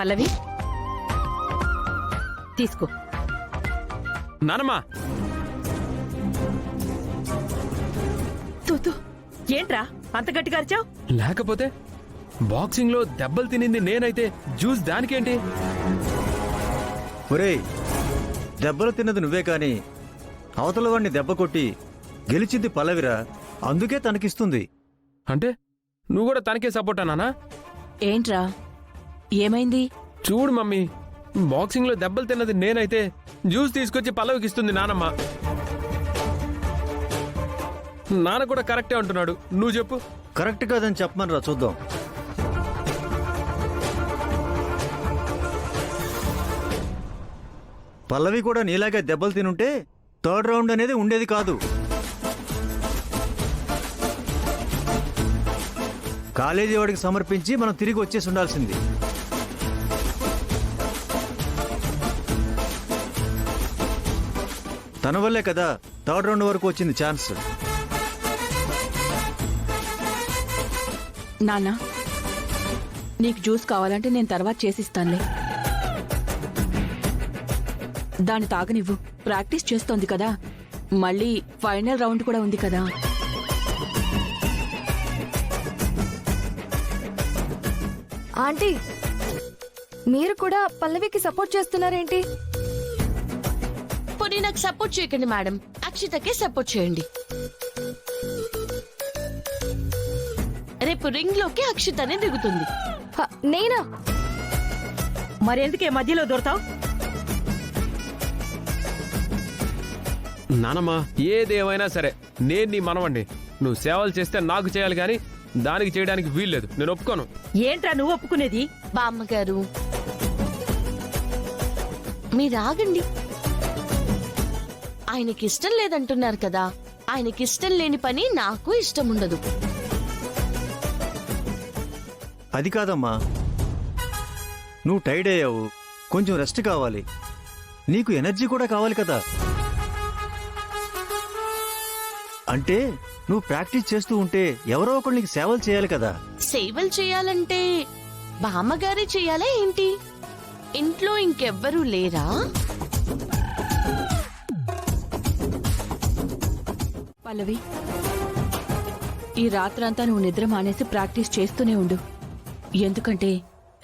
పల్లవి తీసుకో. నానమ్మా తూ ఏంట్రా అంత గట్టిగా అరిచావు? లేకపోతే బాక్సింగ్ లో దెబ్బలు తినింది నేనైతే జ్యూస్ దానికేంటి? ఒరేయ్, దెబ్బలు తిన్నది నువ్వే కాని అవతల వాడిని దెబ్బ కొట్టి గెలిచింది పల్లవిరా, అందుకే తనకిస్తుంది. అంటే నువ్వు కూడా తనకే సపోర్ట్ అన్నానా? ఏంట్రా ఏమైంది? చూడు మమ్మీ, బాక్సింగ్ లో దెబ్బలు తిన్నది నేనైతే జ్యూస్ తీసుకొచ్చి పల్లవికి ఇస్తుంది నానమ్మ. నాన్న కూడా కరెక్టే అంటున్నాడు, నువ్వు చెప్పు. కరెక్ట్ కాదని చెప్పమనరా చూద్దాం. పల్లవి కూడా నీలాగే దెబ్బలు తినుంటే థర్డ్ రౌండ్ అనేది ఉండేది కాదు. కాలేజీ వాడికి సమర్పించి మనం తిరిగి వచ్చేసి ఉండాల్సింది. తన వల్లే కదా థర్డ్ రౌండ్ వరకు వచ్చింది ఛాన్స్. నాన్న, నీకు జ్యూస్ కావాలంటే నేను తర్వాత చేసిస్తానులే. దాన్ని తాగనివ్వు, ప్రాక్టీస్ చేస్తోంది కదా, మళ్ళీ ఫైనల్ రౌండ్ కూడా ఉంది కదా. ఆంటీ, మీరు కూడా పల్లవికి సపోర్ట్ చేస్తున్నారేంటి? పోనీ నాకు సపోర్ట్ చేయకండి మేడం, అక్షితకే సపోర్ట్ చేయండి. రేపు రింగ్ లోకి అక్షితనే దిగుతుంది. నేనా? మరెందుకే మధ్యలో దొరతావు? నానమ్మా, ఏదేమైనా సరే నేను నీ మనవండి. నువ్వు సేవలు చేస్తే నాకు చేయాలి గాని దానికి చేయడానికి వీల్లేదు, నేను ఒప్పుకోను. ఏంట్రా నువ్వు ఒప్పుకునేది? బామ్మగారు మీరు ఆగండి. ఆయనకిష్టం లేదంటున్నారు కదా, ఆయనకిష్టం లేని పని నాకు ఇష్టం ఉండదు. అది కాదమ్మా, నువ్వు టైర్డ్ అయ్యావు, కొంచెం రెస్ట్ కావాలి, నీకు ఎనర్జీ కూడా కావాలి కదా. అంటే నువ్వు ప్రాక్టీస్ చేస్తూ ఉంటే ఎవరో ఒకరు నీకు సేవలు చేయాలి కదా. సేవలు చేయాలంటే బామ్మగారే చెయ్యాలా ఏంటి? ఇంట్లో ఇంకెవ్వరూ లేరా? పల్లవి, ఈ రాత్రంతా నువ్వు నిద్ర మానేసి ప్రాక్టీస్ చేస్తూనే ఉండు. ఎందుకంటే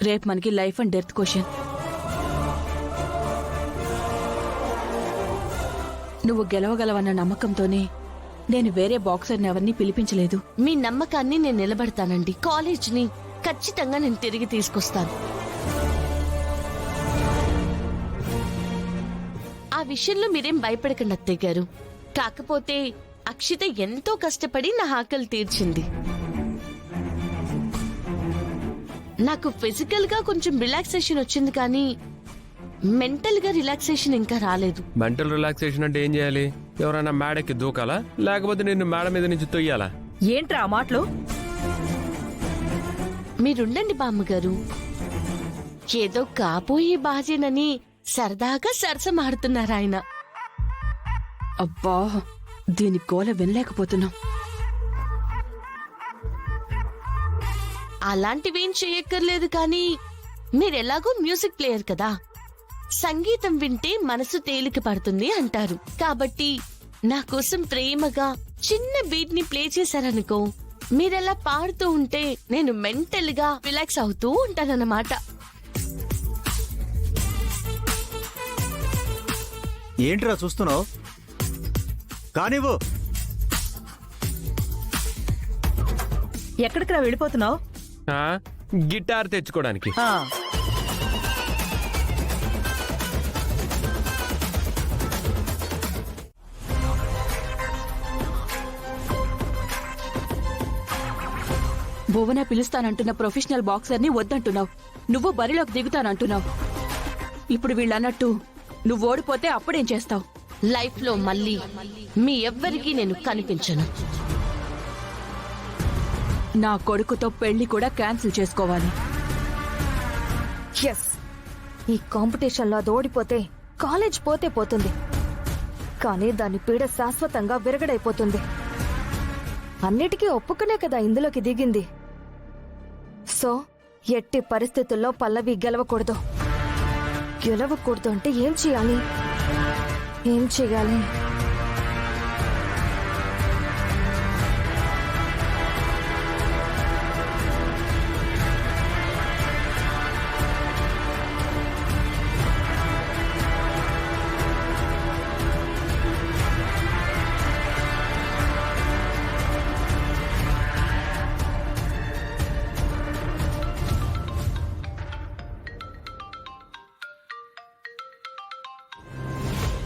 రేపు మనకి లైఫ్ అండ్ డెత్ క్వశ్చన్. నువ్వు గెలవగలవన్న నమ్మకంతోనే నేను వేరే బాక్సర్ని ఎవరిని పిలిపించలేదు. మీ నమ్మకాన్ని నేను నిలబడతానండి. కాలేజ్ని ఖచ్చితంగా నేను తిరిగి తీసుకొస్తాను. ఆ విషయంలో మీరేం భయపడకండి అత్తయ్య గారు. కాకపోతే అక్షిత ఎంతో కష్టపడి నా ఆకలి తీర్చింది. నాకు ఫిజికల్ గా కొంచెం రిలాక్సేషన్ వచ్చింది, కానీ మెంటల్ గా రిలాక్సేషన్ ఇంకా రాలేదు. మెంటల్ రిలాక్సేషన్ అంటే ఏం చేయాలి? ఎవరైనా మేడకి దూకాలా, లేకపోతే నిన్ను మేడ మీద నుంచి తొయ్యాలా? ఏంట్రా ఆ మాటలు? మీరుండండి బామ్మగారు. ఏదో కాబోయే బాజేనని సరదాగా సరసమాడుతున్నారు ఆయన. అబ్బా, దీని గోల వినలేకపోతున్నాం. అలాంటివేం చెయ్యక్కర్లేదు, కానీ మీరెలాగో మ్యూజిక్ ప్లేయర్ కదా, సంగీతం వింటే మనసు తేలిక పడుతుంది అంటారు. కాబట్టి నా కోసం ప్రేమగా చిన్న బీట్ ని ప్లే చేశారనుకో, మీరెలా పాడుతూ ఉంటే నేను మెంటల్ గా రిలాక్స్ అవుతూ ఉంటానన్నమాట. ఏంట్రా చూస్తున్నావు? కానివ్వు. ఎక్కడికి రా వెళ్ళిపోతున్నావు? గిటార్ తెచ్చుకోవడానికి. భువన పిలుస్తానంటున్న ప్రొఫెషనల్ బాక్సర్ని వద్దంటున్నావు. నువ్వు బరిలోకి దిగుతానంటున్నావు. ఇప్పుడు వీళ్ళన్నట్టు నువ్వు ఓడిపోతే అప్పుడేం చేస్తావు? లైఫ్ లో మళ్ళీ మీ ఎవ్వరికీ నేను కనిపించను. నా కొడుకుతో పెళ్లి కూడా క్యాన్సిల్ చేసుకోవాలి. ఎస్, ఈ కాంపిటీషన్లో అది ఓడిపోతే కాలేజ్ పోతే పోతుంది, కానీ దాని పీడ శాశ్వతంగా విరగడైపోతుంది. అన్నిటికీ ఒప్పుకునే కదా ఇందులోకి దిగింది. సో ఎట్టి పరిస్థితుల్లో పల్లవి గెలవకూడదు. గెలవకూడదు అంటే ఏం చేయాలి? ఏం చేయాలి?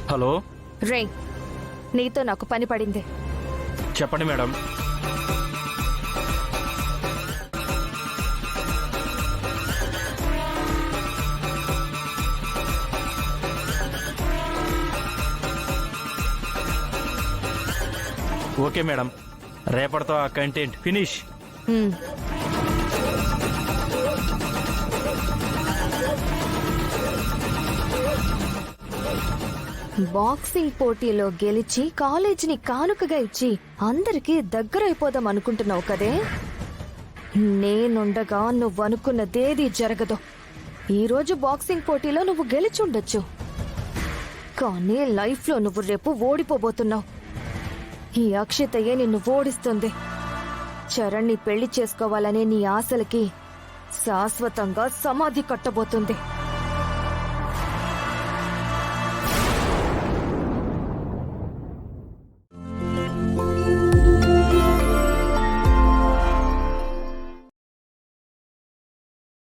హలో, రే, నీతో నాకు పని పడింది. చెప్పండి మేడం. ఓకే మేడం, రేపటితో ఆ కంటెంట్ ఫినిష్. హ్మ్. బాక్సింగ్ పోటీలో గెలిచి కాలేజీని కానుకగా ఇచ్చి అందరికీ దగ్గరైపోదాం అనుకుంటున్నావు కదే? నేనుండగా నువ్వు అనుకున్నదేదీ జరగదు. ఈరోజు బాక్సింగ్ పోటీలో నువ్వు గెలిచుండొచ్చు, కానీ లైఫ్లో నువ్వు రేపు ఓడిపోబోతున్నావు. ఈ అక్షితయే నిన్ను ఓడిస్తుంది. చరణ్ని పెళ్లి చేసుకోవాలనే నీ ఆశలకి శాశ్వతంగా సమాధి కట్టబోతుంది.